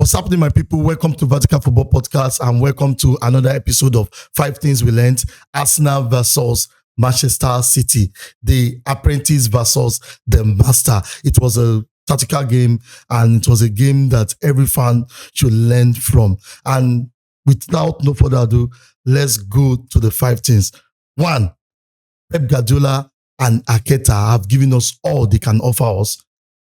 What's happening, my people? Welcome to Vertical Football Podcast and welcome to another episode of 5 Things We Learned. Arsenal versus Manchester City, the apprentice versus the master. It was a tactical game and it was a game that every fan should learn from. And without no further ado, let's go to the 5 things. 1, Pep Guardiola and Arteta have given us all they can offer us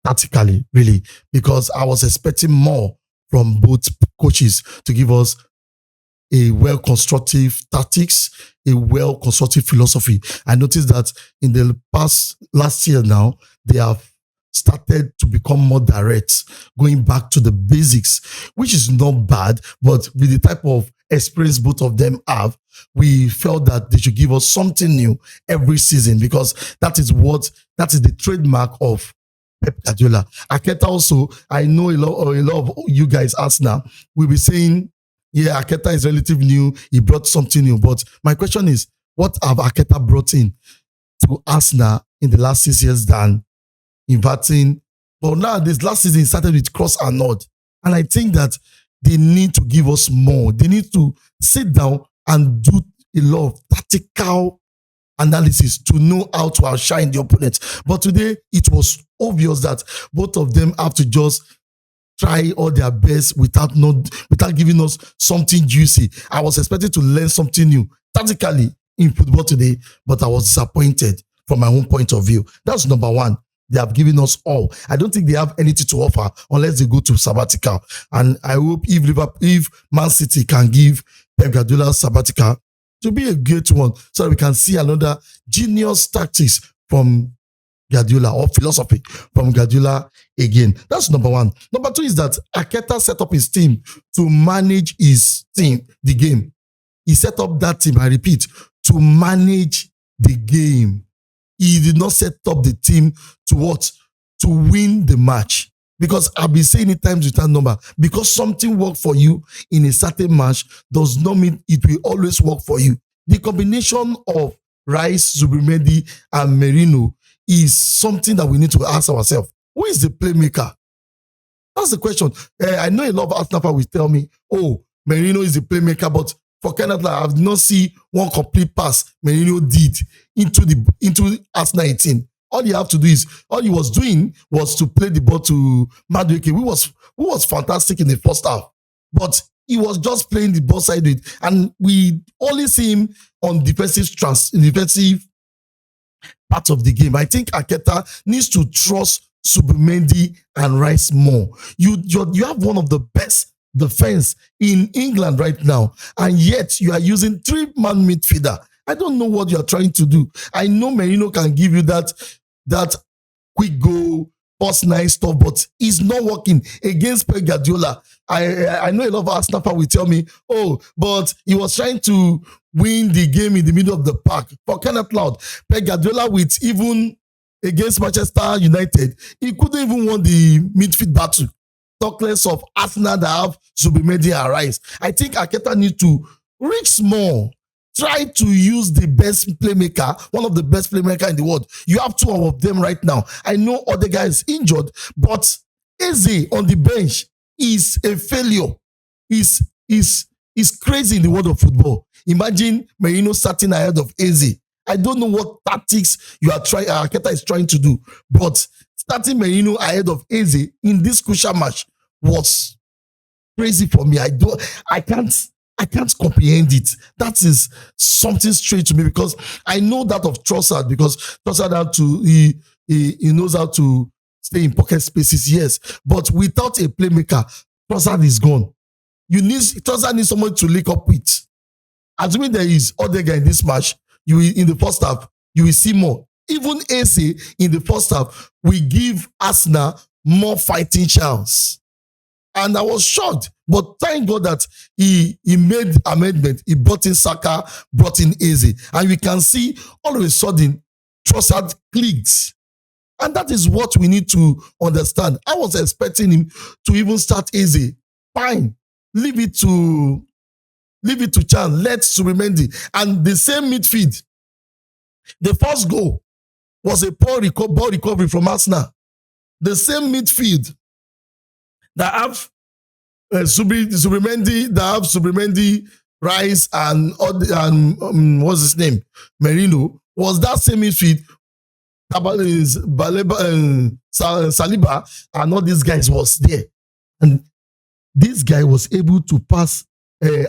tactically, really, because I was expecting more from both coaches to give us a well-constructive tactics, a well-constructive philosophy. I noticed that in the last year now, they have started to become more direct, going back to the basics, which is not bad, but with the type of experience both of them have, we felt that they should give us something new every season because that is the trademark of Pep Guardiola. Arteta also, I know a lot of you guys, Arsenal, will be saying, yeah, Arteta is relatively new. He brought something new. But my question is, what have Arteta brought in to Arsenal in the last 6 years than inverting? But now, this last season started with cross and nod. And I think that they need to give us more. They need to sit down and do a lot of tactical analysis to know how to outshine the opponent. But today, it was obvious that both of them have to just try all their best without giving us something juicy. I was expecting to learn something new tactically in football today, but I was disappointed from my own point of view. That's number 1. They have given us all. I don't think they have anything to offer unless they go to sabbatical. And I hope if Man City can give Pep Guardiola sabbatical, to be a great one, so that we can see another genius tactics from Guardiola or philosophy from Guardiola again. That's number 1. Number 2 is that Arteta set up his team to manage his team, the game. He set up that team, I repeat, to manage the game. He did not set up the team to what? To win the match. Because I've been saying it times without number. Because something worked for you in a certain match does not mean it will always work for you. The combination of Rice, Zubimendi, and Merino is something that we need to ask ourselves. Who is the playmaker? That's the question. I know a lot of Arsenal fans will tell me, oh, Merino is the playmaker, but for Canada, I have not seen one complete pass Merino did into Arsenal 18. All you have to do is, all he was doing was to play the ball to Madueke, who was fantastic in the first half. But he was just playing the ball sideways. And we only see him on defensive part of the game. I think Arteta needs to trust Zubimendi and Rice more. You have one of the best defense in England right now, and yet you are using 3-man midfielder. I don't know what you are trying to do. I know Merino can give you that quick goal, first nice stuff, but it's not working against Pep Guardiola. I know a lot of Arsenal fans will tell me, oh, but he was trying to win the game in the middle of the park. For crying out loud, Pep Guardiola with even against Manchester United, he couldn't even win the midfield battle. Talk less of Arsenal that have Zubimendi and Rice. I think Arteta needs to reach small. Try to use the best playmaker, one of the best playmakers in the world. You have 2 of them right now. I know other guys injured, but Eze on the bench is a failure. Is crazy in the world of football. Imagine Merino starting ahead of Eze. I don't know what tactics Arteta is trying to do, but starting Merino ahead of Eze in this crucial match was crazy for me. I can't comprehend it. That is something strange to me because I know that of Trossard because Trossard he knows how to stay in pocket spaces, yes. But without a playmaker, Trossard is gone. Trossard needs someone to link up with. Assuming there is other guy in this match, in the first half, you will see more. Even Eze in the first half, we give Arsenal more fighting chance. And I was shocked. But thank God that he made amendment. He brought in Saka, brought in Eze. And we can see all of a sudden, Trossard clicked. And that is what we need to understand. I was expecting him to even start Eze. Fine. Leave it to Chan. Let Zubimendi. And the same midfield. The first goal was a poor ball recovery from Arsenal. The same midfield that have Subrimendi, they have Subrimendi, Rice, and what's his name? Merino. Was that same midfield? Baleba, Saliba, and all these guys was there. And this guy was able to pass,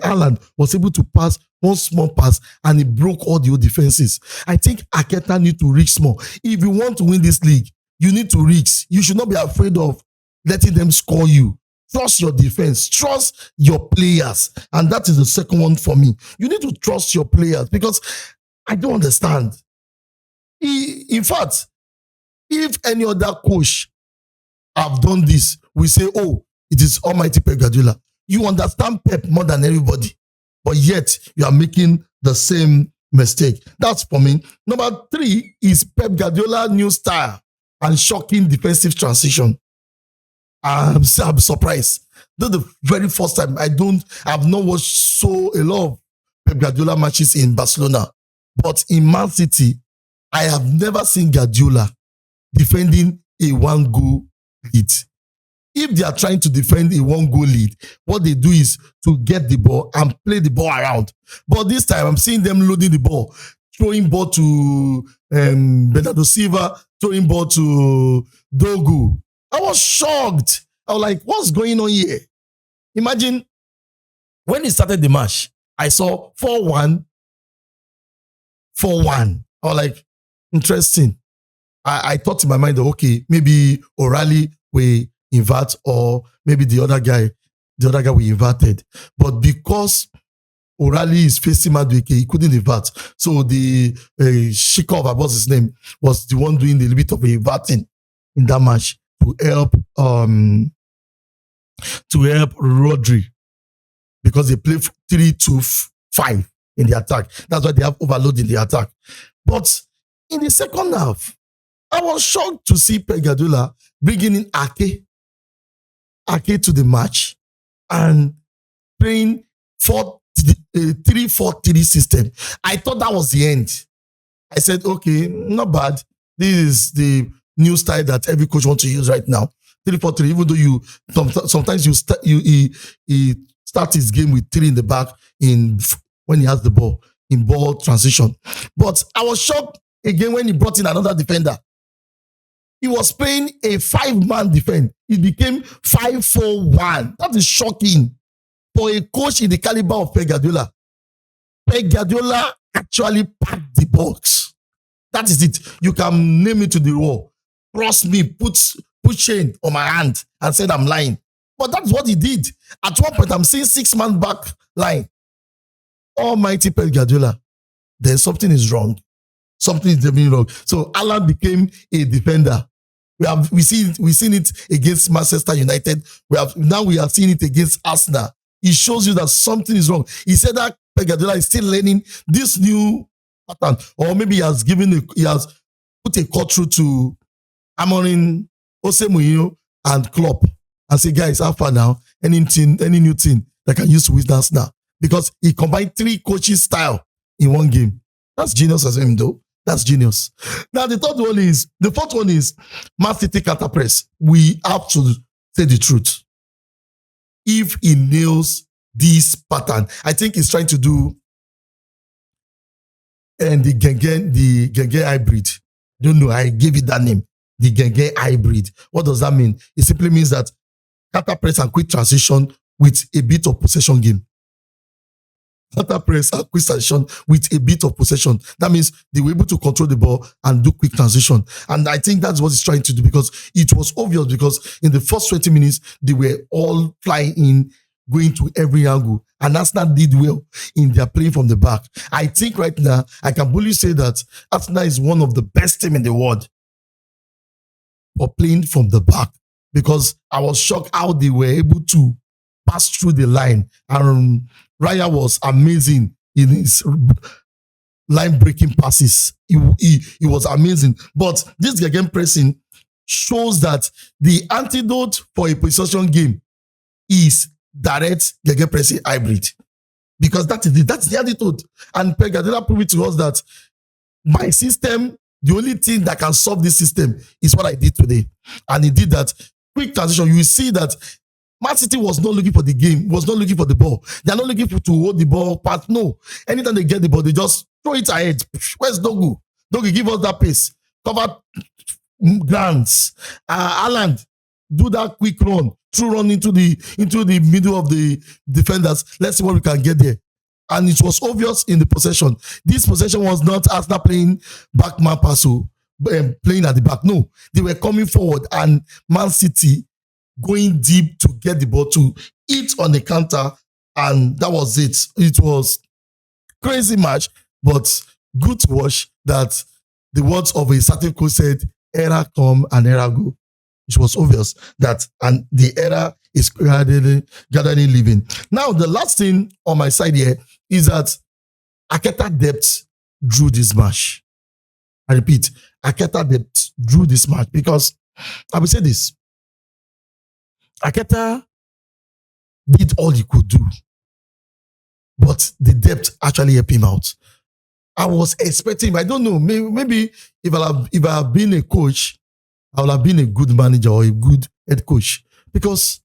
Alan was able to pass one small pass and he broke all the old defenses. I think Aketa need to risk more. If you want to win this league, you need to risk. You should not be afraid of letting them score you. Trust your defense. Trust your players. And that is the second one for me. You need to trust your players because I don't understand. In fact, if any other coach have done this, we say, oh, it is Almighty Pep Guardiola. You understand Pep more than everybody, but yet you are making the same mistake. That's for me. Number 3 is Pep Guardiola new style and shocking defensive transition. I'm surprised. That's the very first time I've not watched a lot of Pep Guardiola matches in Barcelona, but in Man City, I have never seen Guardiola defending a 1-goal lead. If they are trying to defend a 1-goal lead, what they do is to get the ball and play the ball around. But this time, I'm seeing them loading the ball, throwing ball to Bernardo Silva, throwing ball to Dogu. I was shocked. I was like, what's going on here? Imagine when he started the match, I saw 4-1, 4-1. I was like, interesting. I thought in my mind that, okay, maybe O'Reilly will invert or maybe the other guy we inverted. But because O'Reilly is facing Madueke, he couldn't invert. So the Shikov, what's his name, was the one doing a little bit of inverting in that match to help Rodri because they play 3-2-5 in the attack. That's why they have overload in the attack. But in the second half, I was shocked to see Pep Guardiola bringing in Ake to the match and playing 3-4-3 system. I thought that was the end. I said, okay, not bad. This is the new style that every coach wants to use right now. 3-4-3, even though sometimes he starts his game with 3 in the back when he has the ball, in ball transition. But I was shocked again when he brought in another defender. He was playing a 5-man defense. It became 5-4-1. That is shocking for a coach in the caliber of Pep Guardiola. Pep Guardiola actually packed the box. That is it. You can name it to the wall. Trust me, put chain on my hand and said I'm lying. But that's what he did. At one point, I'm seeing 6-man back line. Almighty Pep Guardiola. Then something is wrong. Something is definitely wrong. So Alan became a defender. We've seen it against Manchester United. We are seeing it against Arsenal. It shows you that something is wrong. He said that Pep Guardiola is still learning this new pattern, or maybe he has put a cut through to Amorim, Jose Mourinho, and Klopp, and say, guys, how far now? Any new thing that can use to win Arsenal, because he combined 3 coaches' style in one game. That's genius as him, though. That's genius. Now, the fourth one is Man City counter press. We have to say the truth. If he nails this pattern, I think he's trying to do the Genge hybrid. I don't know, I gave it that name. The Genge hybrid. What does that mean? It simply means that counter press and quick transition with a bit of possession game. Counter press and quick transition with a bit of possession. That means they were able to control the ball and do quick transition. And I think that's what he's trying to do, because it was obvious, because in the first 20 minutes, they were all flying in, going to every angle. And Arsenal did well in their play from the back. I think right now, I can boldly say that Arsenal is one of the best teams in the world for playing from the back, because I was shocked how they were able to pass through the line. And Raya was amazing in his line-breaking passes. He was amazing. But this again pressing shows that the antidote for a possession game is direct gegenpressing hybrid. Because that is that's the antidote. And Pep Guardiola proved it to us that my system, the only thing that can solve this system is what I did today. And he did that. Quick transition, you will see that Man City was not looking for the game, was not looking for the ball. They are not looking to hold the ball pass. No. Anytime they get the ball, they just throw it ahead. Where's Dogu? Dogu, give us that pace. Cover grounds. Haaland, do that quick run. Through run into the middle of the defenders. Let's see what we can get there. And it was obvious in the possession. This possession was not Arsenal playing backman pass, playing at the back. No, they were coming forward and Man City going deep to get the ball to hit on the counter. And that was it. It was crazy match, but good to watch that the words of a certain coach said, era come and era go. It was obvious that and the era is gradually leaving. Now, the last thing on my side here is that Arteta depth drew this match. I repeat, Arteta depth drew this match because I will say this. Arteta did all he could do, but the depth actually helped him out. I was expecting, I don't know, maybe if I have been a coach, I would have been a good manager or a good head coach, because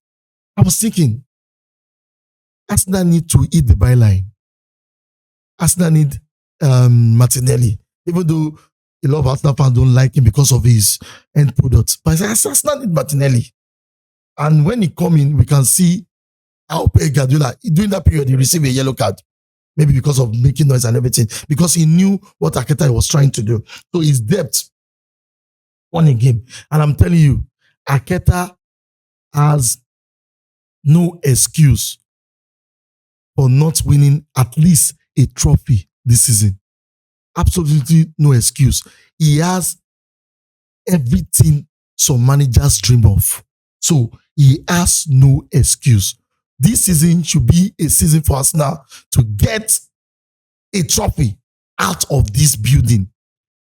I was thinking, Arsenal need to hit the byline. Arsenal need Martinelli, even though a lot of Arsenal fans don't like him because of his end product. But Arsenal need Martinelli. And when he come in, we can see how Pep Guardiola, during that period, he received a yellow card. Maybe because of making noise and everything. Because he knew what Arteta was trying to do. So his depth won a game. And I'm telling you, Arteta has no excuse for not winning at least a trophy this season. Absolutely no excuse. He has everything some managers dream of. So he has no excuse. This season should be a season for Arsenal to get a trophy out of this building.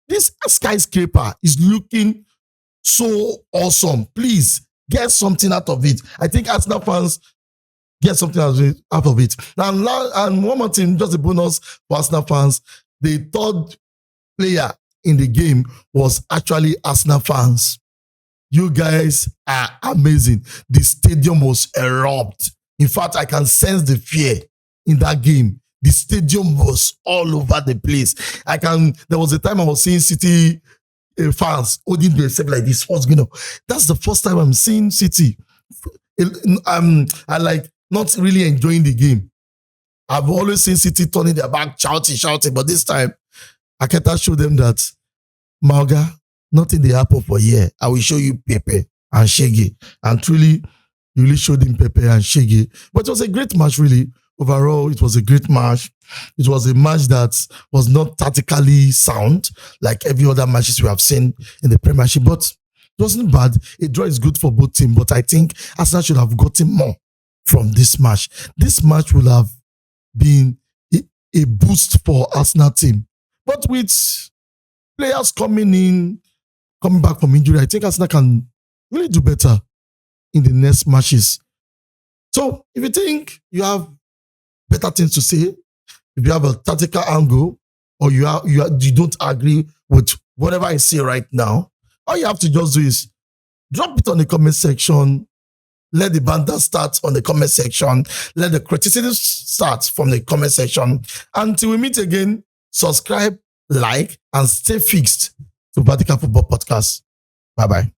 This skyscraper is looking so awesome. Please get something out of it. I think Arsenal fans get something out of it. And one more thing, just a bonus for Arsenal fans. The third player in the game was actually Arsenal fans. You guys are amazing. The stadium was erupt. In fact, I can sense the fear in that game. The stadium was all over the place. There was a time I was seeing City fans holding themselves like this. What's going on? That's the first time I'm seeing City. I like not really enjoying the game. I've always seen City turning their back, shouting. But this time, Arteta showed them that, Malga, nothing they happen for a year. I will show you Pepe and Shege. And truly, you really showed him Pepe and Shege. But it was a great match, really. Overall, it was a great match. It was a match that was not tactically sound, like every other matches we have seen in the Premiership. But it wasn't bad. A draw is good for both teams. But I think Arsenal should have gotten more from this match. This match will have been a boost for Arsenal team. But with players coming back from injury, I think Arsenal can really do better in the next matches. So if you think you have better things to say, if you have a tactical angle, or you don't agree with whatever I say right now, all you have to just do is drop it on the comment section. Let the banter start on the comment section. Let the criticism start from the comment section. Until we meet again, subscribe, like, and stay fixed to Vatican Football Podcast. Bye-bye.